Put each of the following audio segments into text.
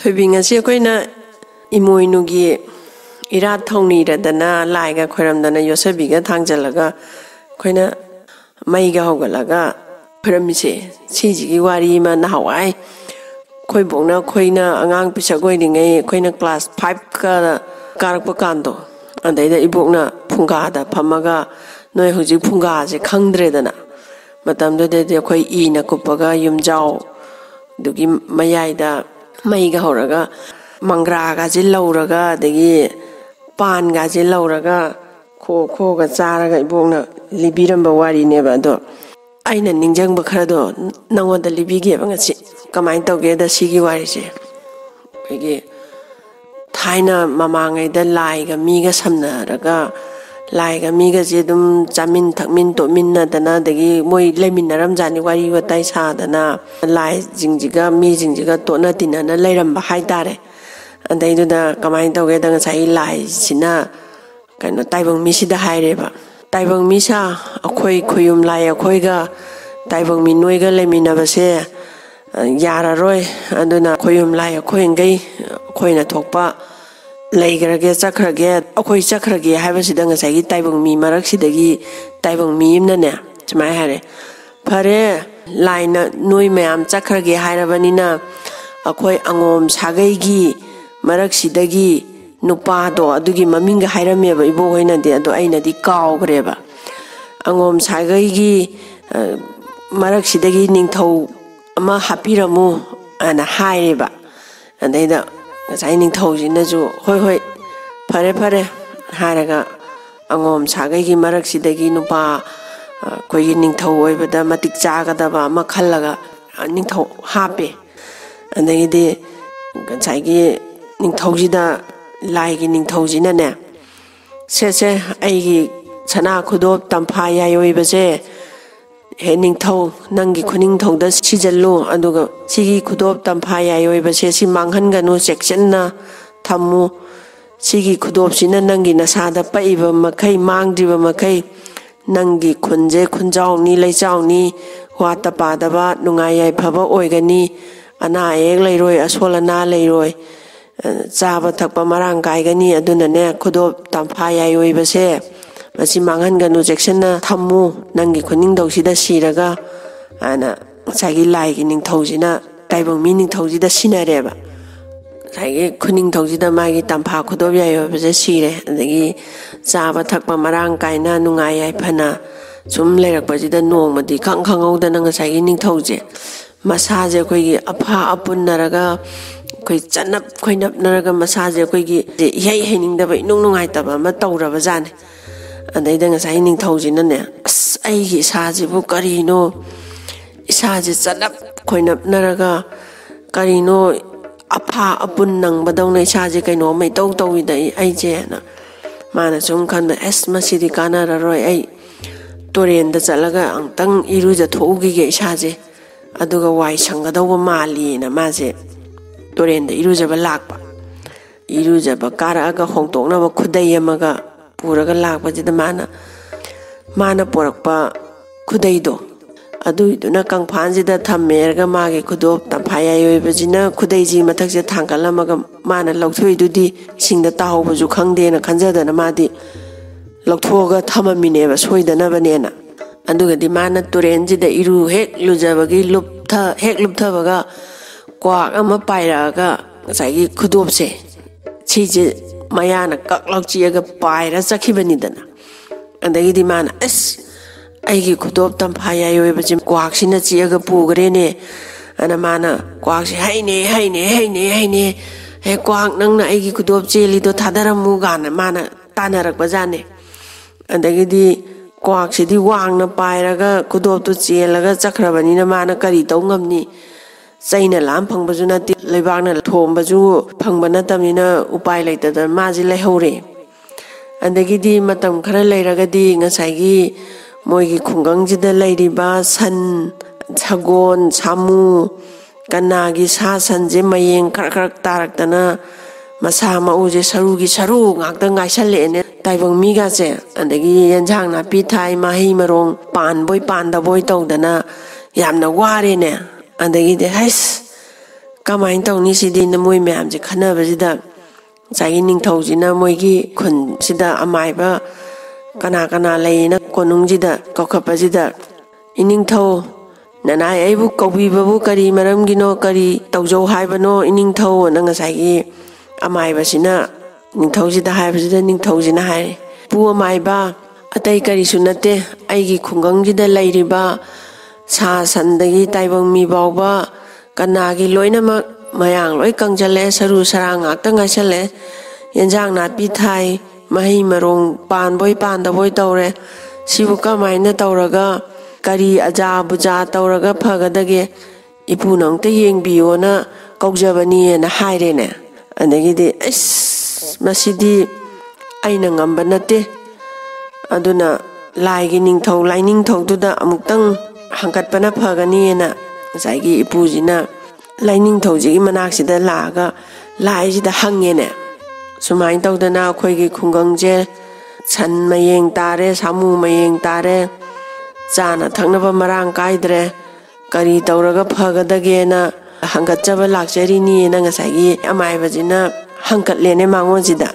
Thubing as Yakoina Imoinugi Ira Tony Radana, Laga Koramdana, Yosabiga, Tangelaga, Koina Maiga Hogalaga, Pyramisi, Siji Warima, Hawaii, Koibona, Koina, Angang Pisagoing, Koina class, Pipe Karapakando, and they Ibona, Pungada, Pamaga, Noe Huji Punga, Kangdredana, Madame de Koi Ina Kupaga, Yumjao, Dugi Mayaida. Maiga horaga mangraga jillauraga degi panga jillauraga kho ga charaga ibongna libiramba wari neba do aina ningjangba kharado nangoda libige ba ngasi kamai tawge da sigi wari se ege thaina mamangai da laiga miga samnaraga laiga miga je dum chamin thakmin to minna dana degi moi leminaram jani wari watai sa dana lai jingjiga mi jingjiga to na tinana leiramba haitare andai du da kamai tawge da ngasai lai sina kaino taibang mi sida haireba taibang mi sa akhoi khuyum lai akhoi ga taibang mi noi ga leminaba se yara roi aduna khuyum lai akhoi ngai khoina thokpa Lagerage Sakrage, Okoi Sakrage, Havasidang as I Taibong me, Maraxidagi, Taibong me, Nana, to my Harry. Pare, Line, Nui Mam, Sakrage, Haravanina, Okoi Angom, Sagagi, Maraxidagi, Nupado, Adugi Maminga Hirame, Iboina de Adoina di Cow Greba. Angom Sagagi, Maraxidagi, Ninto, Ama Hapiramu, and a high river. And they as I told you, Nazu, hoi, pare, haraga, angom, sagagi, maraxidagi, nupa, coyining tow, but the matic zagadaba, macalaga, ninto, happy. And they did Gansagi, Nintozida, like in Nintozina. Says, Agi, Sana Kudo, Tampaya, Yoibaze. Hening toe, Nangi Kuning toe, the Chizalo, Aduga, Sigi Kudo, Tampaya, Yoibasesi, Manghangano, Sectiona, Tamu, Sigi Kudo, Sina Nangi, Nasada, Paiva, Mackay, Mang Diva Mackay, Nangi, Kunze, Kunjao, Ni Lazao, Ni, Wata Padaba, Nungaya, Pava, Oigani, Ana, Egleroy, Aswalana, Leroy, Zaba Takpa Marang Gaigani, Aduna, Kudo, Tampaya, Yoibase. Masi Manghangano Jacksona Tamu Nangi Kuning Dosida Siraga Anna Sagi like in Tozina Taibong meaning Tozida Sinareba Sagi Kuning Tozida Magi Tampa Kudovia was a sire and the Zaba Takpa Marang Kaina Nungaya Pana Zum Lerak Bajida Noma di Kang Oda Nangasagi Toze Massage Quigi Apa Upon Naraga Quite Chanap Quinap Naraga Massage Quigi the Yay Henning the Nungaitaba Matora Bazan. And they then signing thousand in there. I has a book, Carino. It has its up, coin up Naraga, Carino, apa upon nang, but only charge I know my toto with the Ajana. Manasum can the Esma City Canada Roy Torian the Zalaga and Tang Iruja Togi Shazi. Aduga Wai Shangadova Mali in a Maze. Torian the Iruja Balakpa. Iruja Bakaraga Hongtona Kudayamaga. Puraga lakpa the mana porakpa kudaido adu iduna kangphanji da thammerga mage kudo tampaya yoibajina kudaiji mathakse thangkalamaga mana lauthoi dudi singda tahobaju khangde na khanjadana madi lauthoga thamamine ba soidana banena aduga di mana turenji da iru hek lujabagi luptha hek luptha baga kwak ama pairaga saigi kudopse chije Mayana Kaklokchiaga Pyra Sakibanidana. And the Idimana S. Agi Kudop Tampaya Yobajim Quaxina Chiaga Pugrene and a mana Quaxi Haine, a quack Nanga Agi Kudop Chili to Tadara Mugana, Mana Tanarak Bazane. And the Gidi Quaxi di Wang Pyraga Kudop to Chielaga Sakrabanina Mana Karitongamni. Saina Lampang Bazunati, Lebana Tom Bazu, Pangbanata, Upai later than Mazile Hore. And the Gidi Matam Karale Ragadi, Nasagi, Moigi Kunganji, the Lady Bas, San, Tagon, Samu, Ganagi, Sasan, Zimaying, Karak Taraktana, Masama Uji Sarugi Saru, Akdang Aishale, Taibong Migase, and the Giyanjang, Pitai, Mahimarong, Pan Boy Panda Boy Togdana, Yamna Warine. And they get the house kamain tawni sidi na moi myam je khana bajida sai ning thau jina moi gi khun sida amai ba kana kana lei na konung jida kokhapa jida ining thau nanai ai bu kobi babu kari maram gino kari tawjo hai bano ining thau na nga sai gi amai ba sina ning thau jida hai bajida ning thau jina hai pu amai ba atai kari sunate ai gi khungang jida lairi ba sa sandagi taibang mi bawba kanagi loina ma mayang loi kangjale saru sarang akta ngasale yenjang na pi thai mahi marong pan boy pan da boy tawre sibu ka maina tawraga kari aja buja tawraga phagadage ipu nang te yengbiyo na kaujabani na haire ne adagi de masidi aina ngamba nate aduna laigi ningthau laining thau du da amuktang hangkat pana phagani na saigi ipujina laining thauji manak sida laga lai sida hange ne sumai tawdana khoi gi khungang je chan mayeng tare samu mayeng tare chana thakna ba marang kaidre kari tawraga phagadage na hangkat chaba lakchari ni na ngasagi amai bajina hangkat lene mango jida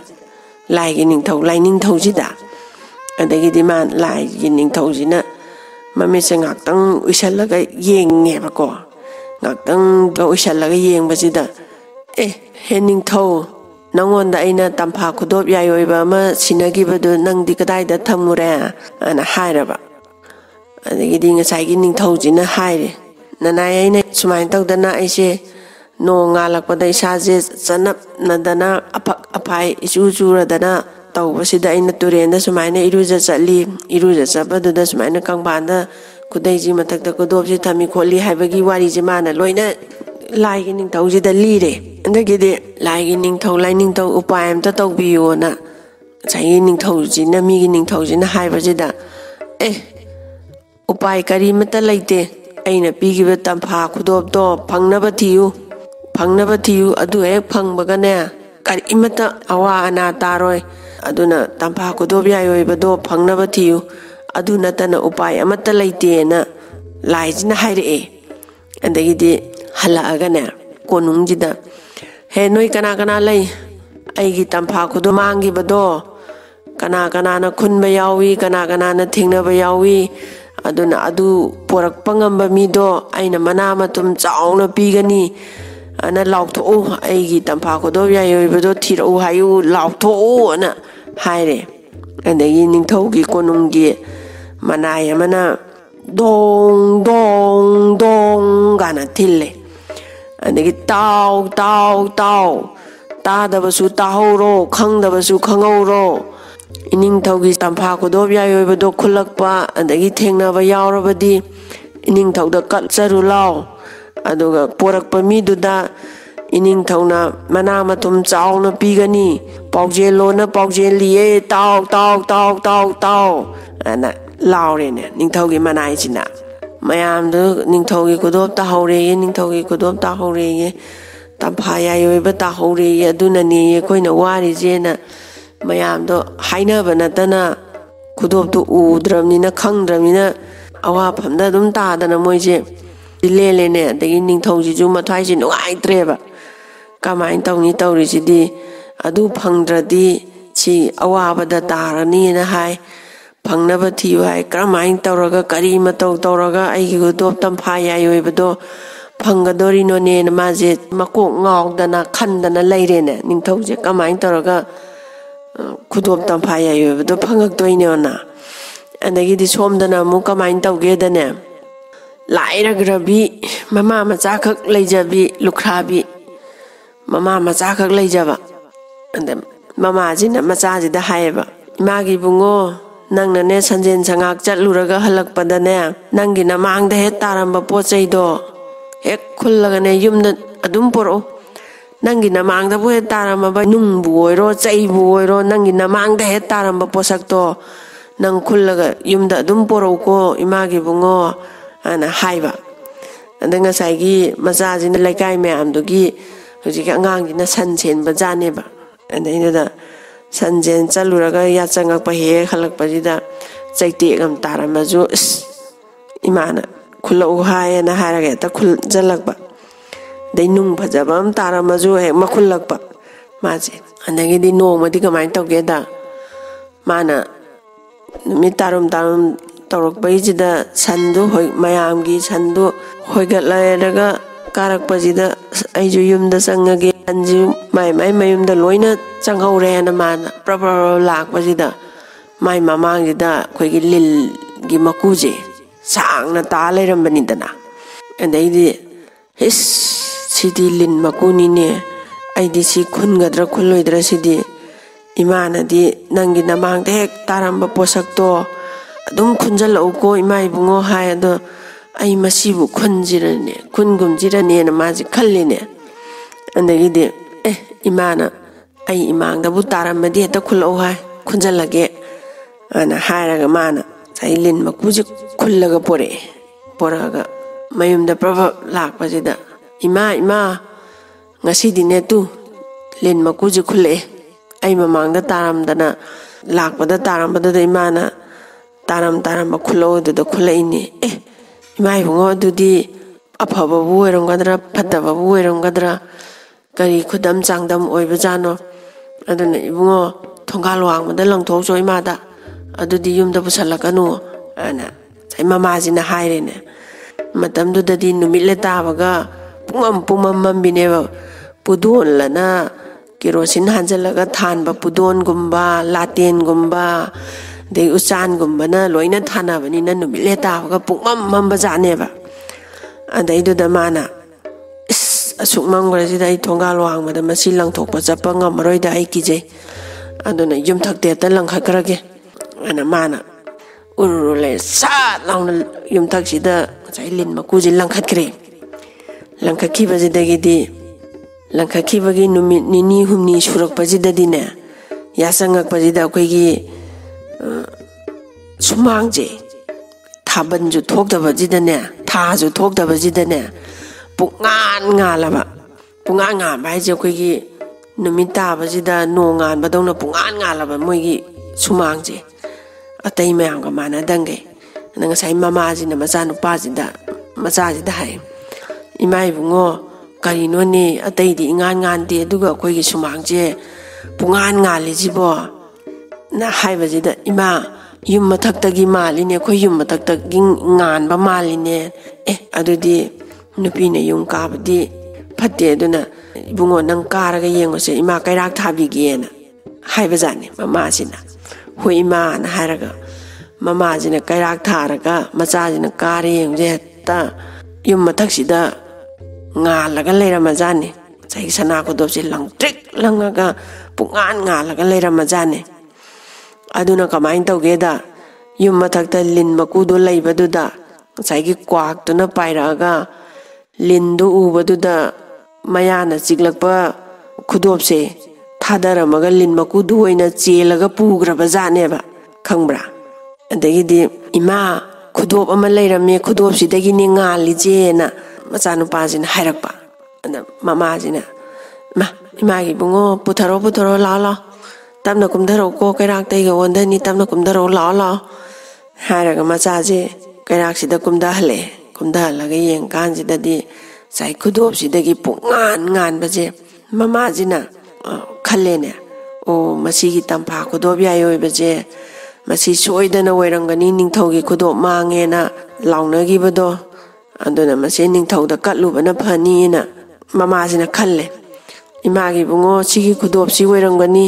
lai gi ningthau laining thauji da adagi diman lai gi ningthau jina mami se ngaktang uisalaga yenge ba ko ngaktang ga uisalaga yeng bajida hening thau nangon da aina tampha khudop yayoi ba ma sinagi badu nang di kadai da thamure ana hairaba adagi dinga saigi ning thau jina haire nanai aina sumai tawdana aise no ngalak pada isaje chanap nadana apak apai isu churadana tawbasida aina turenda sumaina iruja chali iruja chabadada sumaina kangbanda kudaiji mathakta kudopji thami kholi haibagi wari je mana loina laigi ning thauji da lire andagide laigi ning thau lai ning thau upai amta tawbiyo na chai ning thauji na mi gi ning thauji na haibaji da upai kari mata laite aina pigiba tampha khudop do phangnaba thiyu adu ek phangbaga ne kari imata awa ana taroi aduna tampha khudop yayoi bado phangnaba thiyu adu natana upai amata laite na laijina haire andagidi hala agane konungjida he noi kana kana lai aigi tampha khudu mangi bado kana kana na khunba yawi kana kana na thingnaba yawi aduna adu porak pangamba mido aina mana matum chauna pigani ana lautho aigi tampha khudu yayoi bado thirau hayu lautho ana haire andagi ningthaugi konunggi manai amana dong dong dong gana thille andagi tau tau tau tadabasu tahoro khangdabasu khangoro ining thaugi tampha khudob yayoi bado khulakpa andagi thengnaba yaurabadi ining thauda katcharu law aduga porakpa miduda ining thauna mana matum chauna pigani paujelo na paujeliye tau tau tau tau tau ana laurene ningthaugi manai china mayam do ningthaugi kudop ta haure ye ningthaugi kudop ta haure ye tampha yayoi ba ta haure ye aduna ni ye koina wari jena mayam do haina banatana kudop tu udramni na khangdramni na awa phamda dum ta dana moije lelene adagi ningthauji ju mathai ji nuai treba kamain tawni tawri jidi adu phangdradi chi awa bada tarani na hai phangnaba thiyu hai kramain tawraga kari matau tawraga aigi gudop tampha yayoi bado phangadori no ne na maje makok ngawdana khandana leirene ningthauje kamain tawraga khudop tampha yayoi bado phangak toine ona andagi di somdana mu kamain tawge dane laira grabi mama macha khak leijabi lukhrabi mama macha khak leijaba ande mama jina macha jida haiba imagi bungo nangna ne sanjen sangak chatluraga halakpada ne nangi namangda he taramba pochai do ek khullaga ne yumna adum poro nangi namangda bu he taramba ba nung bu oiro chai bu oiro nangi namangda he taramba posak to nang khullaga yumda adum poro ko imagi bungo ana haiba andanga saigi macha jina laikai me amdugi hujik angang jina sanchen bajane ba andaina sanjen chaluraga ya changakpa he khalakpa jida chaite gam taramaju imana khulau haye na haraga ta khul jalakba dai nung phajaba taramazu hek makhulakpa maje andagidi nongmadi kamai tawgeda mana numit tarum tawrakpaisida sandu hoi mayamgi sandu hoigatlairaga karakpasida aiju yumda changage anju mai mayumda loina changhore na mana proper lakpasida mai mamangida khoigi lil gi makuje sangna ta leirambanidana andaidi his sidi lin makuni ne aidi si khungadra khulloidra sidi imana di nangi namangda hek taramba posakto adum khunjalauko ima ibungo hai ado ai masibu khunjirane khungumjirane na maji khalline andagidi imana ai imangda bu taramadi heta khulau hai khunjalage ana hairaga mana sai lin makuji khullaga poraga mayumda prabha lakpasida ima ngasidi ne tu lin makuji khulle ai mamangda taramdana lakpada tarambada imana taram khullo du khulaini ima ibungo dudi afaba bu oiramgadra phataba bu oiramgadra kari khudam changdam oibajano aduna ibungo thongal wangmada langthokso imada adudi yumda pusalakanu ana sai mamajina hairene matamdudadi numitle tabaga pumam mambineba pudon lana kerosin hanjalaga thanba pudon gumba laten gumba de uchan gumba na loina thanabani na numitle tabaga pumam mambajaneba adaiduda mana asuk mangrasida ai thongal wangmada masi langthokpa chappa ngamaroida ai kije aduna yumthakte ta langkhakrage ana mana urule sa launa yumthaksida chai lin makuji langkhatkre langkhakhibajidagidi langkhakhibagi numit nini humni surakpajidadine yasangakpajida akoigi sumangje thabanju thokdabajidane thaju thokdabajidane pungan ngalaba pungan ngamba haije akoigi numit tabajida nongan badongna pungan ngalaba moigi sumangje atai mayamga mana dange nanga sai mamajina machanupajida hai ima ibungo karino ne atai di ngan de aduga akoigi sumangje pungan ngalijibo na haibajida ima yum mathaktagi maline khoi yum mathaktagi nganba maline adudi nupina yum kabadi phatte aduna ibungo nang karaga yengose ima kairak thabigena haibajani mamajina hoi ima na haraga mamajina kairak tharaga macajina kare yengje ta yum mathaksida ngalaga leiramajani sai sana ko dobse langtrik langaga pungan ngalaga leiramajani aduna kamain tawgeda yum mathakta lin makudo leibaduda sai gi kwak tuna pairaga lindu ubaduda mayana chiglakpa khudopse thadaraga lin makudu oina chelaga pugraba janeba khangbra adagidi ima khudop ama leirame khudop sidagi ni ngalije na machanupajina hairakpa ana mamajina ima gi bungo putharo la tamna kumdaro ko kairak taiga wondani tamna kumdaro la hairaga machaje kairak sida kumdahalaga yengkanjidadi sai khudop sidagi pungan baje mamajina khallene o masigi tampa khudop yayo baje masi soidana oirangani ningthaugi khudop mangena launagibado aduna masi ningthauda katlubana phanina mamajina khalle imagi bungo sigi khudop si oirangani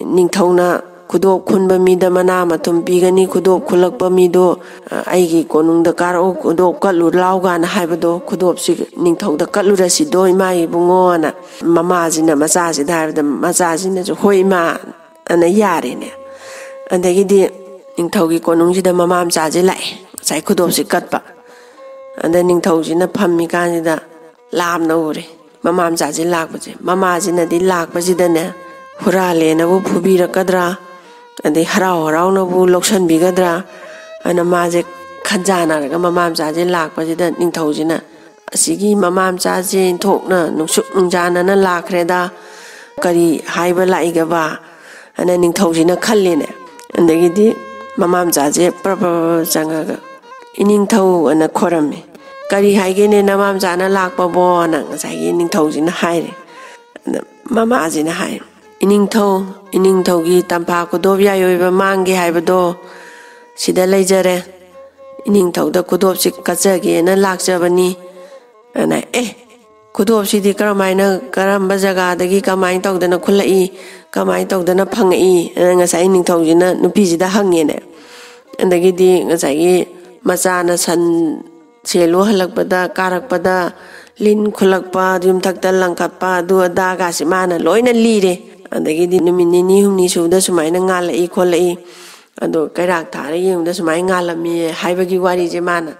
ningthauna khudop khunba mida mana matum pigani khudop khulakpa mido aigi konungda karo khudop katlu laugana haibado khudop si ningthauda katlurasi do imagi bungo na mamajina macajida haibada macajina jo hoi ima ana yarene andagidi ningthaugi konungsida mamam chaje lai sai khudop si katpa anda ningthausina phammi kanida lamna ure mamam chaje lakpaje mamajina di lakpajidane hurale na bu phubirakadra ande harau na bu loksan bigadra ana maje khanjana raga mamam chaje lakpajida ningthausina asigi mamam chaje thokna nungsuk nungjana na lakreda kari haiba laigaba ana ningthausina khallene andagidi mamam chaje prapa changaga iningthau ana khorame ꯀꯔꯤ ꯍꯥꯏꯒꯦꯅꯦ ꯅꯃꯥꯝꯆꯥꯅ ꯂꯥꯛꯄꯕꯣꯅ ꯉꯁꯥꯏꯒꯤ ꯅꯤꯡꯊꯧꯁꯤꯅ ꯍꯥꯏꯔꯦ ꯃꯃꯥꯁꯤꯅ ꯍꯥꯏ ꯏꯅꯤꯡꯊꯧꯒꯤ ꯇꯝꯐꯥ ꯈꯨꯗꯣꯞ ꯌꯥꯏꯑꯣꯏꯕ ꯃꯥꯡꯒꯦ ꯍꯥꯏꯕꯗꯣ ꯁꯤꯗ ꯂꯩꯖꯔꯦ ꯏꯅꯤꯡꯊꯧꯗ ꯈꯨꯗꯣꯞꯁꯤ ꯀꯠꯆꯒꯦꯅ ꯂꯥꯛꯆꯕꯅꯤ ꯑꯅ ꯈꯨꯗꯣꯞꯁꯤꯗꯤ ꯀꯔꯝꯕ ꯖꯒꯥꯗꯒꯤ ꯀꯃꯥꯏꯅ ꯇꯧꯗꯅ ꯈꯨꯜꯂꯛꯏ ꯀꯃꯥꯏꯅ ꯇꯧꯗꯅ ꯐꯪꯉꯛꯏ ꯉꯁꯥꯏ ꯅꯤꯡꯊꯧꯁꯤꯅ ꯅꯨꯄꯤꯁꯤꯗ ꯍꯪꯉꯦꯅꯦ ꯑꯗꯒꯤꯗꯤ ꯉꯁꯥꯏꯒꯤ ꯃꯆꯥꯅ ꯁꯟ ꯁꯦꯜꯂꯨ ꯍꯜꯂꯛꯄꯗ ꯀꯥꯔꯛꯄꯗ ꯂꯤꯟ ꯈꯨꯜꯂꯛꯄ ꯌꯨꯝꯊꯛꯇ ꯂꯪꯈꯠꯄ ꯑꯗꯨ ꯑꯗꯥꯒꯁꯤ ꯃꯥꯅ ꯂꯣꯏꯅ ꯂꯤꯔꯦ ꯑꯗꯒꯤꯗꯤ ꯅꯨꯃꯤꯠ ꯅꯤꯅꯤ ꯍꯨꯝꯅꯤ ꯁꯨꯕꯗ ꯁꯨꯃꯥꯏꯅ ꯉꯥꯜꯂꯛꯏ ꯈꯣꯠꯂꯛꯏ ꯑꯗꯣ ꯀꯩꯔꯥꯛ ꯊꯥꯔ ꯌꯦꯡꯕꯗ ꯁꯨꯃꯥꯏꯅ ꯉꯥꯜꯂꯝꯃꯤ ꯍꯥꯏꯕꯒꯤ ꯋꯥꯔꯤꯁꯦ ꯃꯥꯅ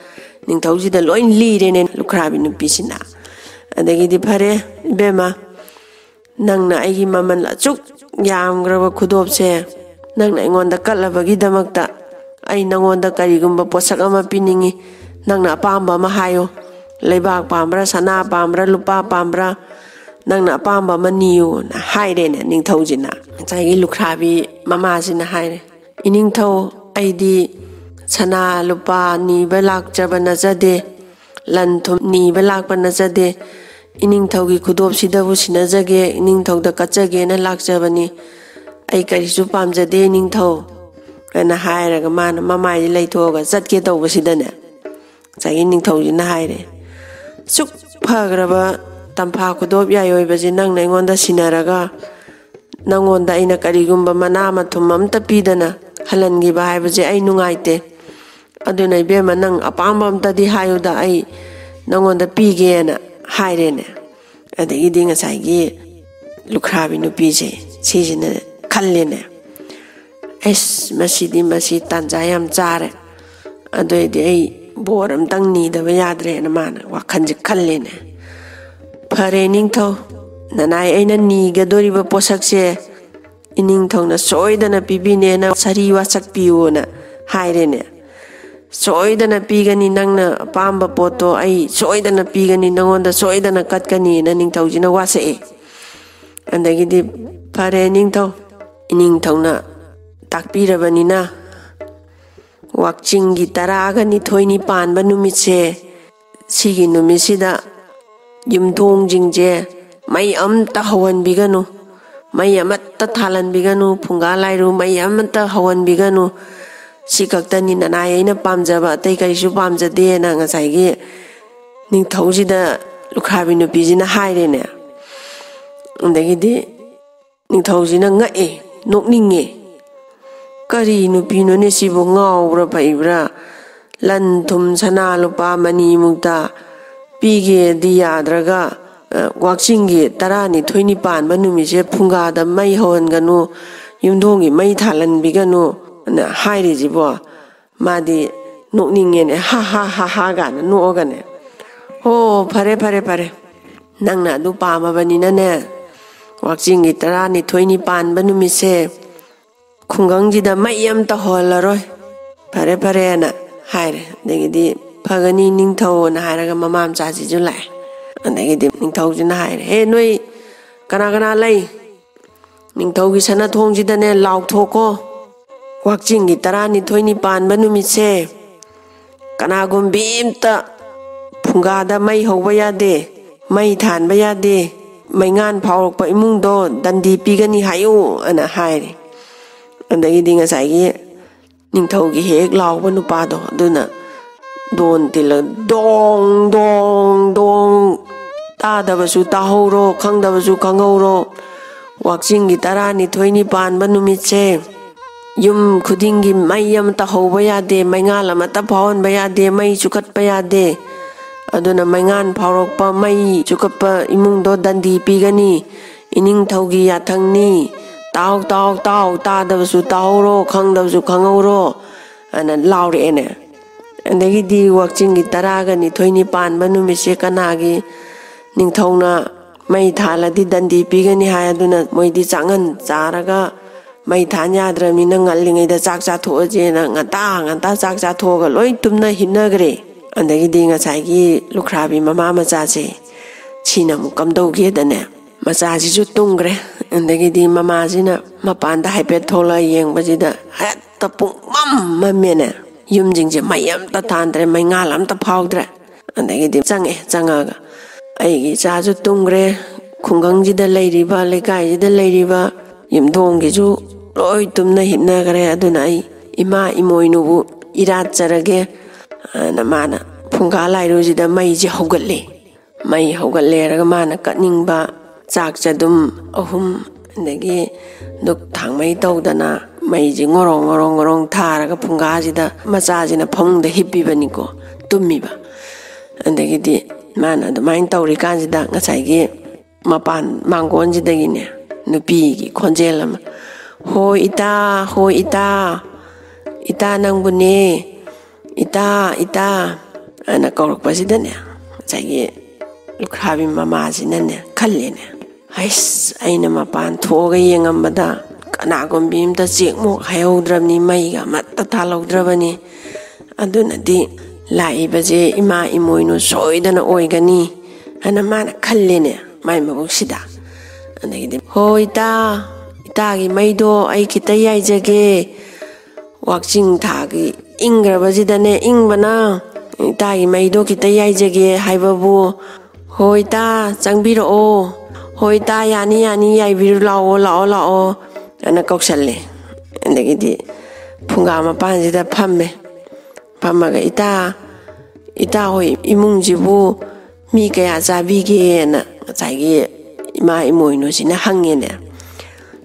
ꯅꯤꯡꯊꯧꯁꯤꯗ ꯂꯣꯏ ꯂꯤꯔꯦꯅꯦ ꯂꯨꯈ꯭ꯔꯥꯕꯤ ꯅꯨꯄꯤꯁꯤꯅ ꯑꯗꯒꯤꯗꯤ ꯐꯔꯦ ꯏꯕꯦꯝꯃ ꯅꯪꯅ ꯑꯩꯒꯤ ꯃꯃꯜ ꯑꯁꯨꯛ ꯌꯥꯝꯈ꯭ꯔꯕ ꯈꯨꯗꯣꯞꯁꯦ ꯅꯪꯅ ꯑꯩꯉꯣꯟꯗ ꯀꯠꯂꯕꯒꯤꯗꯃꯛꯇ ꯑꯩ ꯅꯪꯉꯣꯟda ꯀꯔꯤꯒꯨꯝꯕ ꯄꯣꯠꯁꯛ ꯑꯃ ꯄꯤꯅꯤꯡꯉꯤ ꯅꯪꯅ ꯑꯄꯥꯝꯕ ꯑꯃ ꯍꯥꯏꯌꯣ ꯂꯩꯕꯥꯛ ꯄꯥꯝꯕ꯭ꯔꯥ ꯁꯅꯥ ꯄꯥꯝꯕ꯭ꯔꯥ ꯂꯨꯄꯥ ꯄꯥꯝꯕ꯭ꯔꯥ ꯅꯪꯅ ꯑꯄꯥꯝꯕ ꯑꯃ ꯅꯤꯌꯨꯅ ꯍꯥꯏꯔꯦꯅꯦ ꯅꯤꯡꯊꯧꯁꯤꯅ ꯉꯁꯥꯏꯒꯤ ꯂꯨꯈ꯭ꯔꯥꯕꯤ ꯃꯃꯥꯁꯤꯅ ꯍꯥꯏꯔꯦ ꯏꯅꯤꯡꯊꯧ ꯑꯩꯗꯤ ꯁꯅꯥ ꯂꯨꯄꯥ ꯅꯤꯕ ꯂꯥꯛꯆꯕ ꯅꯠꯆꯗꯦ ꯂꯟ ꯊꯨꯝ ꯅꯤꯕ ꯂꯥꯛꯄ ꯅꯠꯆꯗꯦ ꯏꯅꯤꯡꯊꯧꯒꯤ ꯈꯨꯗꯣꯞꯁꯤꯗꯕꯨ ꯁꯤꯟꯅꯖꯒꯦ ꯏꯅꯤꯡꯊꯧꯗ ꯀꯠꯆꯒꯦꯅ ꯂꯥꯛꯆꯕꯅꯤ ꯑꯩ ꯀꯔꯤꯁꯨ ꯄꯥꯝꯖꯗꯦ ꯅꯤꯡꯊꯧ ꯑꯅ ꯍꯥꯏꯔꯒ ꯃꯥꯅ ꯃꯃꯥꯏꯁꯤ ꯂꯩꯊꯣꯛꯑꯒ ꯆꯠꯀꯦ ꯇꯧꯕꯁꯤꯗꯅꯦ ꯉꯁꯥꯏꯒꯤ ꯅꯤꯡꯊꯧꯁꯤꯅ ꯍꯥꯏꯔꯦ ꯁꯨꯛ ꯐꯈ꯭ꯔꯕ ꯇꯝꯐꯥ ꯈꯨꯗꯣꯞ ꯌꯥꯏꯑꯣꯏꯕꯁꯤ ꯅꯪꯅ ꯑꯩꯉꯣꯟꯗ ꯁꯤꯟꯅꯔꯒ ꯅꯪꯉꯣꯟꯗ ꯑꯩꯅ ꯀꯔꯤꯒꯨꯝꯕ ꯃꯅꯥ ꯃꯊꯨꯝ ꯑꯝꯇ ꯄꯤꯗꯅ ꯍꯜꯍꯟꯈꯤꯕ ꯍꯥꯏꯕꯁꯦ ꯑꯩ ꯅꯨꯡꯉꯥꯏꯇꯦ ꯑꯗꯨꯅ ꯏꯕꯦꯝꯃ ꯅꯪ ꯑꯄꯥꯝꯕ ꯑꯝꯇꯗꯤ ꯍꯥꯏꯌꯨꯗ ꯑꯩ ꯅꯪꯉꯣꯟꯗ ꯄꯤꯒꯦꯅ ꯍꯥꯏꯔꯦꯅꯦ ꯑꯗꯒꯤꯗꯤ ꯉꯁꯥꯏꯒꯤ ꯂꯨꯈ꯭ꯔꯥꯕꯤ ꯅꯨꯄꯤꯁꯦ ꯁꯤꯁꯤꯅ ꯈꯜꯂꯦꯅꯦ ꯃꯁꯤ ꯇꯥꯟꯖꯥ ꯌꯥꯝ ꯆꯥꯔꯦ ꯑꯗꯨꯏꯗꯤ ꯑꯩ ꯕꯣꯔ ꯑꯝꯇꯪ ꯅꯤꯗꯕ ꯌꯥꯗ꯭ꯔꯦꯅ ꯃꯥꯅ ꯋꯥꯈꯜꯁꯦ ꯈꯜꯂꯦꯅꯦ ꯐꯔꯦ ꯅꯤꯡꯊꯧ ꯅꯅꯥꯏ ꯑꯩꯅ ꯅꯤꯒꯗꯣꯔꯤꯕ ꯄꯣꯠꯁꯛꯁꯦ ꯏꯅꯤꯡꯊꯧꯅ ꯁꯣꯏꯗꯅ ꯄꯤꯕꯤꯅꯦꯅ ꯁꯥꯔꯤ ꯋꯥꯁꯛꯄꯤꯌꯨꯅ ꯍꯥꯏꯔꯦꯅꯦ ꯁꯣꯏꯗꯅ ꯄꯤꯒꯅꯤ ꯅꯪꯅ ꯑꯄꯥꯝꯕ ꯄꯣꯠꯇꯣ ꯑꯩ ꯁꯣꯏꯗꯅ ꯄꯤꯒꯅꯤ ꯅꯪꯉꯣꯟꯗ ꯁꯣꯏꯗꯅ ꯀꯠꯀꯅꯤꯅ ꯅꯤꯡꯊꯧꯁꯤꯅ ꯋꯥꯁꯛꯑꯦ ꯑꯗꯒꯤꯗꯤ ꯐꯔꯦ ꯅꯤꯡꯊꯧ ꯏꯅꯤꯡꯊꯧꯅ ꯇꯥꯛꯄꯤꯔꯕꯅꯤꯅ ꯋꯥꯛꯆꯤꯡꯒꯤ 12 ꯄꯥꯟꯕ ꯅꯨꯃꯤꯠꯁꯦ ꯁꯤꯒꯤ ꯅꯨꯃꯤꯠꯁꯤꯗ ꯌꯨꯝꯊꯣꯡꯁꯤꯡꯁꯦ ꯃꯩ ꯑꯃꯠꯇ ꯍꯧꯍꯟꯕꯤꯒꯅꯨ ꯃꯩ ꯑꯃꯠꯇ ꯊꯥꯜꯍꯟꯕꯤꯒꯅꯨ ꯐꯨꯡꯒꯥ ꯂꯥꯏꯔꯨ ꯃꯩ ꯑꯃꯠꯇ ꯍꯧꯍꯟꯕꯤꯒꯅꯨ ꯁꯤ ꯈꯛꯇꯅꯤ ꯅꯅꯥꯏ ꯑꯩꯅ ꯄꯥꯝꯖꯕ ꯑꯇꯩ ꯀꯔꯤꯁꯨ ꯄꯥꯝꯖꯗꯦꯅ ꯉꯁꯥꯏꯒꯤ ꯅꯤꯡꯊꯧꯁꯤꯗ ꯂꯨꯈ꯭ꯔꯥꯕꯤ ꯅꯨꯄꯤꯁꯤꯅ ꯍꯥꯏꯔꯦꯅꯦ ꯑꯗꯒꯤꯗꯤ ꯅꯤꯡꯊꯧꯁꯤꯅ ꯉꯛꯑꯦ ꯅꯣꯛꯅꯤꯡꯉꯦ ꯀꯔꯤ ꯅꯨꯄꯤꯅꯣꯅꯦ ꯁꯤꯕꯨ ꯉꯥꯎꯕ꯭ꯔꯥ ꯐꯩꯕ꯭ꯔꯥ ꯂꯟ ꯊꯨꯝ ꯁꯅꯥ ꯂꯨꯄꯥ ꯃꯅꯤꯃꯨꯛꯇ ꯄꯤꯒꯦꯗꯤ ꯌꯥꯗ꯭ꯔꯒ ꯋꯥꯛꯆꯤꯡꯒꯤ 12 ꯄꯥꯟꯕ ꯅꯨꯃꯤꯠꯁꯦ ꯐꯨꯡꯒꯥꯗ ꯃꯩ ꯍꯧꯍꯟꯒꯅꯨ ꯌꯨꯝꯊꯣꯡꯒꯤ ꯃꯩ ꯊꯥꯜꯍꯟꯕꯤꯒꯅꯨ ꯑꯅ ꯍꯥꯏꯔꯤꯁꯤꯕꯣ ꯃꯥꯗꯤ ꯅꯣꯛꯅꯤꯡꯉꯦꯅꯦ ꯍꯥ ꯍꯥ ꯍꯥ ꯍꯥ ꯒꯥꯅ ꯅꯣꯛꯑꯒꯅꯦ ꯍꯣ ꯐꯔꯦ ꯅꯪꯅ ꯑꯗꯨ ꯄꯥꯝꯃꯕꯅꯤꯅꯅꯦ ꯋꯥꯛꯆꯤꯡꯒꯤ 12 ꯄꯥꯟꯕ ꯅꯨꯃꯤꯠꯁꯦ ꯈꯨꯡꯒꯪꯁꯤꯗ ꯃꯩ ꯑꯃꯇ ꯍꯧꯍꯜꯂꯔꯣꯏ ꯐꯔꯦꯅ ꯍꯥꯏꯔꯦ ꯑꯗꯒꯤꯗꯤ ꯐꯒꯅꯤ ꯅꯤꯡꯊꯧꯅ ꯍꯥꯏꯔꯒ ꯃꯃꯥꯝꯆꯥꯁꯤꯁꯨ ꯂꯥꯛꯑꯦ ꯑꯗꯒꯤꯗꯤ ꯅꯤꯡꯊꯧꯁꯤꯅ ꯍꯥꯏꯔꯦ ꯅꯣꯏ ꯀꯅꯥ ꯂꯩ ꯅꯤꯡꯊꯧꯒꯤ ꯁꯅꯊꯣꯡꯁꯤꯗꯅꯦ ꯂꯥꯎꯊꯣꯛꯀꯣ ꯋꯥꯛꯆꯤꯡꯒꯤ 12 ꯄꯥꯟꯕ ꯅꯨꯃꯤꯠꯁꯦ ꯀꯅꯥꯒꯨꯝꯕꯤ ꯑꯃꯇ ꯐꯨꯡꯒꯥꯗ ꯃꯩ ꯍꯧꯕ ꯌꯥꯗꯦ ꯃꯩ ꯊꯥꯟꯕ ꯌꯥꯗꯦ ꯃꯩꯉꯥꯟ ꯐꯥꯎꯔꯛꯄ ꯏꯃꯨꯡꯗꯣ ꯗꯟꯗꯤ ꯄꯤꯒꯅꯤ ꯍꯥꯏꯌꯨ ꯑꯅ ꯍꯥꯏꯔꯦ ꯑꯗꯒꯤꯗꯤ ꯉꯁꯥꯏꯒꯤ ꯅꯤꯡꯊꯧꯒꯤ ꯍꯦꯛ ꯂꯥꯎꯕ ꯅꯨꯄꯥꯗꯣ ꯑꯗꯨꯅ ꯗꯣꯟ ꯇꯤꯜꯂ ꯗꯣꯡ ꯗꯣꯡ ꯗꯣꯡ ꯇꯥꯗꯕꯁꯨ ꯇꯥꯍꯧꯔꯣ ꯈꯪꯗꯕꯁꯨ ꯈꯪꯍꯧꯔꯣ ꯋꯥꯛꯆꯤꯡꯒꯤ 12 ꯄꯥꯟꯕ ꯅꯨꯃꯤꯠꯁꯦ ꯌꯨꯝ khudingi mai amata hauba yade maingal amata phawon bayade mai chukatpa yade aduna maingan phawrokpa mai chukappa imungdo dandi pigani ining thaugi yathangni taw tadabsu tawro khangdabsu khangawro ana laure ene andagi di wakchingi taraga ni thoini panba numise kanagi ningthauna mai thaladi dandi pigani hayaduna moidi changan charaga mai thanya dramina ngallingai da chak cha thoje na ngata chak cha thoga loi tumna himnagre andagi di ngasai gi lukhrabi mama macha che china mu kamdauge dane macha ji ju tungre andagi di mama jina mapanda haipet thola yengbajida hatta pung mam mamene yumjing je mayam ta tandre mai ngalam ta phawdre ꯑꯗꯒꯤꯗꯤ ꯆꯪꯉꯒ ꯑꯩꯒꯤ ꯏꯆꯥꯁꯨ ꯇꯨꯝꯈ꯭ꯔꯦ ꯈꯨꯡꯒꯪꯁꯤꯗ ꯂꯩꯔꯤꯕ ꯂꯩꯀꯥꯏꯁꯤꯗ ꯂꯩꯔꯤꯕ ꯌꯨꯝꯊꯣꯡꯒꯤꯁꯨ ꯂꯣꯏ ꯇꯨꯝꯅ ꯍꯤꯞꯅꯈ꯭ꯔꯦ ꯑꯗꯨꯅ ꯑꯩ ꯏꯃꯥ ꯏꯃꯣꯏꯅꯨꯕꯨ ꯏꯔꯥꯠꯆꯔꯒꯦ ꯅ ꯃꯥꯅ ꯐꯨꯡꯒꯥ ꯂꯥꯏꯔꯨꯁꯤꯗ ꯃꯩꯁꯦ ꯍꯧꯒꯠꯂꯦ ꯃꯩ ꯍꯧꯒꯠꯂꯦꯔꯒ ꯃꯥꯅ ꯀꯠꯅꯤꯡꯕ ꯆꯥꯛ ꯆꯗꯨꯝ 3 ꯑꯗꯒꯤ ꯗꯨꯛ ꯊꯥꯡꯃꯩ ꯇꯧꯗꯅ ꯃꯩꯁꯦ ꯉꯣꯔꯣꯡ ꯊꯥꯔꯒ ꯐꯨꯡꯒꯥꯁꯤꯗ ꯃꯆꯥꯁꯤꯅ ꯐꯃꯨꯡꯗ ꯍꯤꯞꯄꯤꯕꯅꯤꯀꯣ ꯇꯨꯝꯃꯤꯕ ꯑꯗꯒꯤꯗꯤ ꯃꯥꯅ ꯑꯗꯨꯃꯥꯏꯅ ꯇꯧꯔꯤꯀꯥꯟꯁꯤꯗ ꯉꯁꯥꯏꯒꯤ ꯃꯄꯥꯟ ꯃꯥꯡꯒꯣꯟꯁꯤꯗꯒꯤꯅꯦ ꯅꯨꯄꯤꯒꯤ ꯈꯣꯟꯖꯦꯜ ꯑꯃ ꯍꯣꯏ ꯏꯇꯥ ꯏꯇꯥ ꯅꯪꯕꯨꯅꯦ ꯏꯇꯥ ꯑꯅ ꯀꯧꯔꯛꯄꯁꯤꯗꯅꯦ ꯉꯁꯥꯏꯒꯤ ꯂꯨꯈ꯭ꯔꯥꯕꯤ ꯃꯃꯥꯁꯤꯅꯅꯦ ꯈꯜꯂꯦꯅꯦ ꯍꯩꯁ ꯑꯩꯅ ꯃꯄꯥꯟ ꯊꯣꯛꯑꯒ ꯌꯦꯡꯉꯝꯕꯗ ꯀꯅꯥꯒꯨꯝꯕꯤ ꯑꯃꯇ ꯆꯦꯛꯃꯨꯛ ꯍꯥꯏꯍꯧꯗ꯭ꯔꯕꯅꯤ ꯃꯩꯒ ꯑꯃꯠꯇ ꯊꯥꯜꯍꯧꯗ꯭ꯔꯕꯅꯤ ꯑꯗꯨꯅꯗꯤ ꯂꯥꯛꯏꯕꯁꯦ ꯏꯃꯥ ꯏꯃꯣꯏꯅꯨ ꯁꯣꯏꯗꯅ ꯑꯣꯏꯒꯅꯤ ꯑꯅ ꯃꯥꯅ ꯈꯜꯂꯦꯅꯦ ꯃꯥꯏ ꯃꯕꯨꯛꯁꯤꯗ ꯑꯗꯒꯤꯗꯤ ꯍꯣꯏ ꯏꯇꯥꯒꯤ ꯃꯩꯗꯣ ꯑꯩ ꯈꯤꯇ ꯌꯥꯏꯖꯒꯦ ꯋꯥꯛꯆꯤꯡ ꯊꯥꯒꯤ ꯏꯪꯈ꯭ꯔꯕꯁꯤꯗꯅꯦ ꯏꯪꯕꯅ ꯏꯇꯥꯒꯤ ꯃꯩꯗꯣ ꯈꯤꯇ ꯌꯥꯏꯖꯒꯦ ꯍꯥꯏꯕꯕꯨ ꯍꯣꯏ ꯏꯇꯥ ꯆꯪꯕꯤꯔꯛꯑꯣ ꯍꯣꯏ ꯏꯇꯥ ꯌꯥꯅꯤ ꯌꯥꯏꯕꯤꯔꯨ ꯂꯥꯛꯑꯣ ꯑꯅ ꯀꯧꯁꯜꯂꯦ ꯑꯗꯒꯤꯗꯤ ꯐꯨꯡꯒꯥ ꯃꯄꯥꯟꯁꯤꯗ ꯐꯝꯃꯒ ꯏꯇꯥ ꯍꯣꯏ ꯏꯃꯨꯡꯁꯤꯕꯨ ꯃꯤ ꯀꯌా ꯆꯥꯕꯤꯒꯦꯅ ꯉꯁꯥꯏꯒꯤ ꯏꯃꯥ ꯏꯃꯣꯏꯅꯨꯁꯤꯅ ꯍꯪꯉꯦꯅꯦ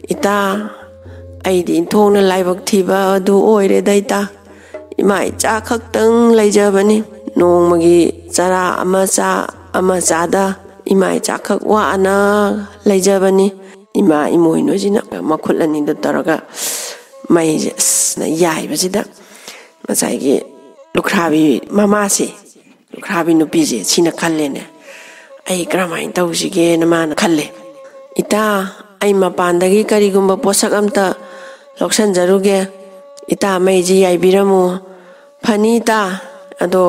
ꯏꯇꯥ ꯑꯩꯗꯤ ꯏꯟꯊꯣꯛꯅ ꯂꯥꯏꯕꯛ ꯊꯤꯕ ꯑꯗꯨ ꯑꯣꯏꯔꯦꯗ ꯏꯇꯥ ꯏꯃꯥ ꯏꯆꯥ ꯈꯛꯇꯪ ꯂꯩꯖꯕꯅꯤ ꯅꯣꯡꯃꯒꯤ ꯆꯔꯥ ꯑꯃ ꯆꯥꯗ ꯏꯃꯥ ꯏꯆꯥ ꯈꯛ ꯋꯥꯅ ꯂꯩꯖꯕꯅꯤ ꯏꯃꯥ ꯏꯃꯣꯏꯅꯨꯁꯤꯅ ꯃꯈꯨꯠ ꯑꯅꯤꯗꯨ ꯇꯧꯔꯒ ꯃꯩꯁꯦ ꯌꯥꯏꯕꯁꯤꯗ ꯉꯁꯥꯏꯒꯤ ꯂꯨꯈ꯭ꯔꯥꯕꯤ ꯃꯃꯥꯁꯤ ꯂꯨꯈ꯭ꯔꯥꯕꯤ ꯅꯨꯄꯤꯁꯦ ꯁꯤꯅ ꯈꯜꯂꯦꯅꯦ ꯑꯩ ꯀꯔꯝꯍꯥꯏꯅ ꯇꯧꯁꯤꯒꯦꯅ ꯃꯥꯅ ꯈꯜꯂꯦ ꯏꯇꯥ ꯑꯩ ꯃꯄꯥꯟꯗꯒꯤ ꯀꯔꯤꯒꯨꯝꯕ ꯄꯣꯠꯁꯛ ꯑꯝꯇ ꯂꯧꯁꯟꯖꯔꯨꯒꯦ ꯏꯇꯥ ꯃꯩꯁꯤ ꯌꯥꯏꯕꯤꯔꯝꯃꯨ ꯐꯅꯤ ꯏꯇꯥ ꯑꯗꯣ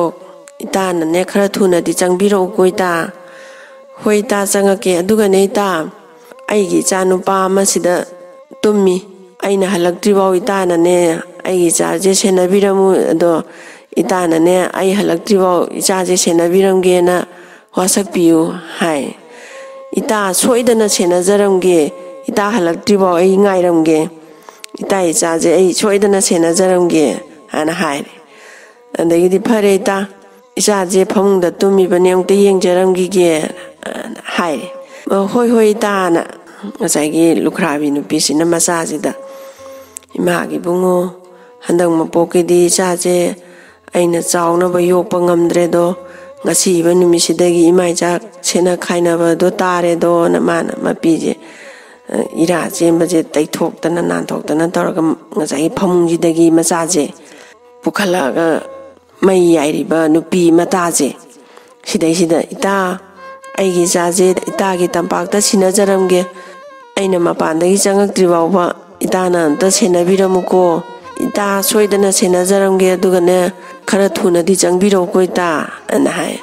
ꯏꯇꯥꯅꯅꯦ ꯈꯔ ꯊꯨꯅꯗꯤ ꯆꯪꯕꯤꯔꯛꯎꯀꯣ ꯏꯇꯥ ꯍꯣꯏ ꯏꯇꯥ ꯆꯪꯉꯛꯀꯦ ꯑꯗꯨꯒꯅꯦ ꯏꯇꯥ ꯑꯩꯒꯤ ꯏꯆꯥ ꯅꯨꯄꯥ ꯑꯃꯁꯤꯗ ꯇꯨꯝꯃꯤ ꯑꯩꯅ ꯍꯜꯂꯛꯇ꯭ꯔꯤꯐꯥꯎ ꯏꯇꯥꯅꯅꯦ ꯑꯩꯒꯤ ꯏꯆꯥꯁꯦ ꯁꯦꯟꯅꯕꯤꯔꯝꯃꯨ ꯑꯗꯣ ꯏꯇꯥꯅꯅꯦ ꯑꯩ ꯍꯜꯂꯛꯇ꯭ꯔꯤꯐꯥꯎ ꯏꯆꯥꯁꯦ ꯁꯦꯟꯅꯕꯤꯔꯝꯒꯦꯅ ꯋꯥꯁꯛꯄꯤꯌꯨ ꯍꯥꯏ ꯏꯇꯥ ꯁꯣꯏꯗꯅ ꯁꯦꯟꯅꯖꯔꯝꯒꯦ ꯏꯇꯥ ꯍꯜꯂꯛꯇ꯭ꯔꯤꯐꯥꯎ ꯑꯩ ꯉꯥꯏꯔꯝꯒꯦ ꯏꯇꯥ ꯏꯆꯥꯁꯦ ꯑꯩ ꯁꯣꯏꯗꯅ ꯁꯦꯟꯅꯖꯔꯝꯒꯦ ꯍꯥꯏꯅ ꯍꯥꯏꯔꯦ ꯑꯗꯒꯤꯗꯤ ꯐꯔꯦ ꯏꯇꯥ ꯏꯆꯥꯁꯦ ꯐꯃꯨꯡꯗ ꯇꯨꯝꯃꯤꯕꯅꯦ ꯑꯃꯨꯛꯇ ꯌꯦꯡꯖꯔꯝꯈꯤꯒꯦ ꯍꯥꯏꯔꯦ ꯍꯣꯏ ꯏꯇꯥꯅ ꯉꯁꯥꯏꯒꯤ ꯂꯨꯈ꯭ꯔꯥꯕꯤ ꯅꯨꯄꯤꯁꯤꯅ ꯃꯆꯥꯁꯤꯗ ꯏꯃꯥꯒꯤ ꯏꯕꯨꯡꯉꯣ ꯍꯟꯗꯛ ꯃꯄꯣꯛꯀꯤꯗꯤ ꯏꯆꯥꯁꯦ ꯑꯩꯅ ꯆꯥꯎꯅꯕ ꯌꯣꯛꯄ ꯉꯝꯗ꯭ꯔꯦꯗꯣ ꯉꯁꯤꯕ ꯅꯨꯃꯤꯠꯁꯤꯗꯒꯤ ꯏꯃꯥ ꯏꯆꯥ ꯁꯦꯟꯅ ꯈꯥꯏꯅꯕꯗꯣ ꯇꯥꯔꯦꯗꯣꯅ ꯃꯥꯅ ꯃꯄꯤꯁꯦ ꯏꯔꯥ ꯆꯦꯟꯕꯁꯦ ꯇꯩꯊꯣꯛꯇꯅ ꯅꯥꯟꯊꯣꯛꯇꯅ ꯇꯧꯔꯒ ꯉꯁꯥꯏꯒꯤ ꯐꯃꯨꯡꯁꯤꯗꯒꯤ ꯃꯆꯥꯁꯦ ꯄꯨꯈꯠꯂꯛꯑꯒ ꯃꯩ ꯌꯥꯏꯔꯤꯕ ꯅꯨꯄꯤ ꯃꯇꯥꯁꯦ ꯁꯤꯗꯩꯁꯤꯗ ꯏꯇꯥ ꯑꯩꯒꯤ ꯏꯆꯥꯁꯦ ꯏꯇꯥꯒꯤ ꯇꯝꯄꯥꯛꯇ ꯁꯤꯟꯅꯖꯔꯝꯒꯦ ꯑꯩꯅ ꯃꯄꯥꯟꯗꯒꯤ ꯆꯪꯉꯛꯇ꯭ꯔꯤ ꯐꯥꯎꯕ ꯏꯇꯥꯅ ꯑꯝꯇ ꯁꯦꯟꯅꯕꯤꯔꯝමුꯀꯣ ꯏꯇꯥ ꯁꯣꯏꯗꯅ ꯁꯦꯟꯅꯖꯔꯝꯒꯦ ꯑꯗꯨꯒꯅꯦ ꯈꯔ ꯊꯨꯅꯗꯤ ꯆꯪꯕꯤꯔꯛꯎꯀꯣ ꯏꯇꯥ ꯑꯅ ꯍꯥꯏ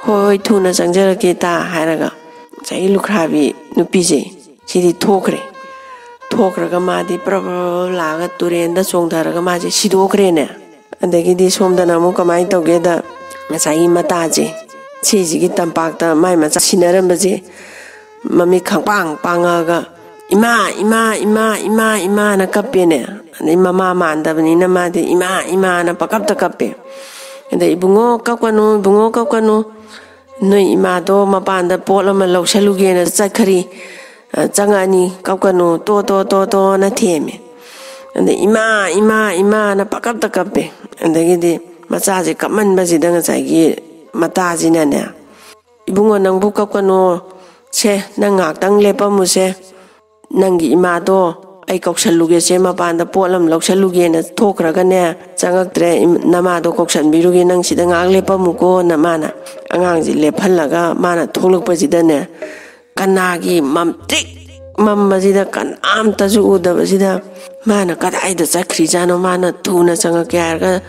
ꯍꯣꯏ ꯊꯨꯅ ꯆꯪꯖꯔꯛꯀꯦ ꯏꯇꯥ ꯍꯥꯏꯔꯒ ꯉꯁꯥꯏꯒꯤ ꯂꯨꯈ꯭ꯔꯥꯕꯤ ꯅꯨꯄꯤꯁꯦ ꯁꯤꯗꯤ ꯊꯣꯛꯈ꯭ꯔꯒ ꯃꯥꯗꯤ ꯄ꯭ꯔꯕ ꯂꯥꯛꯑꯒ ꯇꯨꯔꯦꯟꯗ ꯆꯣꯡꯊꯔꯒ ꯃꯥꯁꯦ ꯁꯤꯗꯣꯛꯈ꯭ꯔꯦꯅꯦ ꯑꯗꯒꯤꯗꯤ ꯁꯣꯝꯗꯅ ꯑꯃꯨꯛ ꯀꯃꯥꯏꯅ ꯇꯧꯒꯦꯗ ꯉꯁꯥꯏꯒꯤ ꯃꯇꯥꯁꯦ ꯁꯤꯁꯤꯒꯤ ꯇꯝꯄꯥꯛꯇ ꯃꯥꯏ ꯃꯆꯥ ꯁꯤꯟꯅꯔꯝꯕꯁꯦ ꯃꯃꯤꯠ ꯈꯪꯄꯥꯡ ꯄꯥꯡꯉꯒ ꯏꯃꯥꯅ ꯀꯞꯄꯦꯅꯦ ꯑꯗꯩ ꯃꯃꯥ ꯃꯥꯟꯗꯕꯅꯤꯅ ꯃꯥꯗꯤ ꯏꯃꯥꯅ ꯄꯀꯞꯇ ꯀꯞꯄꯦ ꯑꯗꯩ ꯏꯕꯨꯡꯉꯣ ꯀꯞꯀꯅꯨ ꯅꯣꯏ ꯏꯃꯥꯗꯣ ꯃꯄꯥꯟꯗ ꯄꯣꯠ ꯑꯃ ꯂꯧꯁꯜꯂꯨꯒꯦꯅ ꯆꯠꯈ꯭ꯔꯤ ꯆꯪꯉꯛꯑꯅꯤ ꯀꯞꯀꯅꯨ ꯇꯣꯅ ꯊꯦꯝꯃꯦ ꯑꯗꯩ ꯏꯃꯥꯅ ꯄꯀꯞꯇ ꯀꯞꯄꯦ ꯑꯗꯒꯤꯗꯤ ꯃꯆꯥꯁꯦ ꯀꯞꯃꯟꯕꯁꯤꯗ ꯉꯁꯥꯏꯒꯤ ꯃꯇꯥꯁꯤꯅꯅꯦ ꯏꯕꯨꯡꯉꯣ ꯅꯪꯕꯨ ꯀꯞꯀꯅꯨ ꯁꯦ ꯅꯪ ꯉꯥꯛꯇꯪ ꯂꯦꯞꯄꯝꯃꯨꯁꯦ ꯅꯪꯒꯤ ꯏꯃꯥꯗꯣ ꯑꯩ ꯀꯧꯁꯜꯂꯨꯒꯦꯁꯦ ꯃꯄꯥꯟꯗ ꯄꯣꯠ ꯑꯃ ꯂꯧꯁꯜꯂꯨꯒꯦꯅ ꯊꯣꯛꯈ꯭ꯔꯒꯅꯦ ꯆꯪꯉꯛꯇ꯭ꯔꯦ ꯅꯃꯥꯗꯣ ꯀꯧꯁꯟꯕꯤꯔꯨꯒꯦ ꯅꯪ ꯁꯤꯗ ꯉꯥꯏꯍꯥꯛ ꯂꯦꯞꯄꯝꯃꯨꯀꯣꯅ ꯃꯥꯅ ꯑꯉꯥꯡꯁꯦ ꯂꯦꯞꯍꯜꯂꯒ ꯃꯥꯅ ꯊꯣꯛꯂꯛꯄꯁꯤꯗꯅꯦ ꯀꯅꯥꯒꯤ ꯃꯝꯇ꯭ꯔꯤꯛ ꯃꯝꯕꯁꯤꯗ ꯀꯅꯥꯝꯇꯁꯨ ꯎꯗꯕꯁꯤꯗ ꯃꯥꯅ ꯀꯗꯥꯏꯗ ꯆꯠꯈ꯭ꯔꯤꯖꯥꯠꯅꯣ ꯃꯥꯅ ꯊꯨꯅ ꯆꯪꯉꯛꯀꯦ ꯍꯥꯏꯔꯒ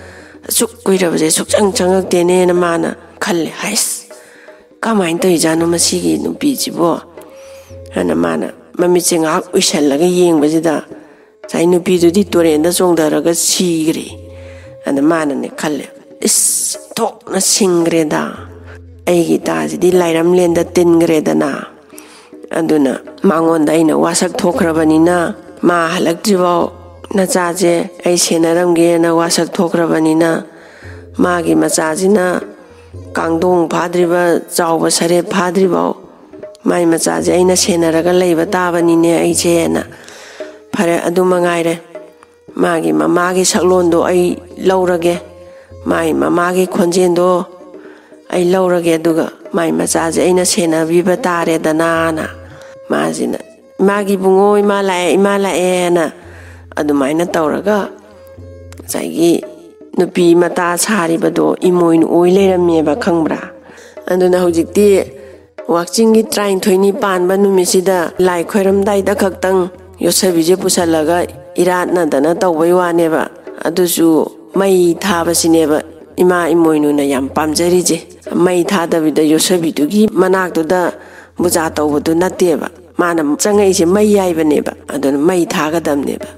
ꯑꯁꯨꯛ ꯀꯨꯏꯔꯕꯁꯦ ꯁꯨꯛꯆꯪ ꯆꯪꯉꯛꯇꯦꯅꯦꯅ ꯃꯥꯅ ꯈꯜꯂꯦ ꯍꯥꯏꯁ ꯀꯃꯥꯏꯅ ꯇꯧꯔꯤꯖꯥꯠꯅꯣ ꯃꯁꯤꯒꯤ ꯅꯨꯄꯤꯁꯤꯕꯣ ꯍꯥꯏꯅ ꯃꯥꯅ ꯃꯃꯤꯠꯁꯦ ꯉꯥꯏꯍꯥꯛ ꯎꯏꯁꯜꯂꯒ ꯌꯦꯡꯕꯁꯤꯗ ꯉꯁꯥꯏ ꯅꯨꯄꯤꯗꯨꯗꯤ ꯇꯨꯔꯦꯟꯗ ꯆꯣꯡꯊꯔꯒ ꯁꯤꯈ꯭ꯔꯦ ꯑꯗ ꯃꯥꯅꯅꯦ ꯈꯜꯂꯦ ꯊꯣꯛꯅ ꯁꯤꯡꯈ꯭ꯔꯦꯗ ꯑꯩꯒꯤ ꯇꯥꯁꯤꯗꯤ ꯂꯥꯏꯔꯝꯂꯦꯟꯗ ꯇꯤꯟꯈ꯭ꯔꯦꯗꯅ ꯑꯗꯨꯅ ꯃꯉꯣꯟꯗ ꯑꯩꯅ ꯋꯥꯁꯛ ꯊꯣꯛꯈ꯭ꯔꯕꯅꯤꯅ ꯃꯥ ꯍꯜꯂꯛꯇ꯭ꯔꯤꯐꯥꯎ ꯅꯆꯥꯁꯦ ꯑꯩ ꯁꯦꯟꯅꯔꯝꯒꯦꯅ ꯋꯥꯁꯛ ꯊꯣꯛꯈ꯭ꯔꯕꯅꯤꯅ ꯃꯥꯒꯤ ꯃꯆꯥꯁꯤꯅ ꯀꯥꯡꯗꯣꯡ ꯐꯥꯗ꯭ꯔꯤꯕ ꯆꯥꯎꯕ ꯁꯔꯦꯞ ꯐꯥꯗ꯭ꯔꯤꯐꯥꯎ ꯃꯥꯏ ꯃꯆꯥꯁꯦ ꯑꯩꯅ ꯁꯦꯟꯅꯔꯒ ꯂꯩꯕ ꯇꯥꯕꯅꯤꯅꯦ ꯑꯩꯁꯦꯅ ꯐꯔꯦ ꯑꯗꯨ ꯃꯉꯥꯏꯔꯦ 마기 마마기 saklondo ay laurage mai mamagi khonjendo ay laurage duga mai machaje aina senabiba tare danana majina magi bungo ima lae na adumaina tawraga saigi nupi mata saribado imoin oi lerameba khangbra anduna hojikti wakchingi train thoini panba numisida lai khoiram dai da khaktang yosabije pusalaga iratna dana tawbai waneba adusu mai thaba sineba ima imoinu na yam pamjarije mai thadabida yosabidugi manakduda buja tawbudu nateba mana changai se mai yaibaneba aduna mai thagadamneba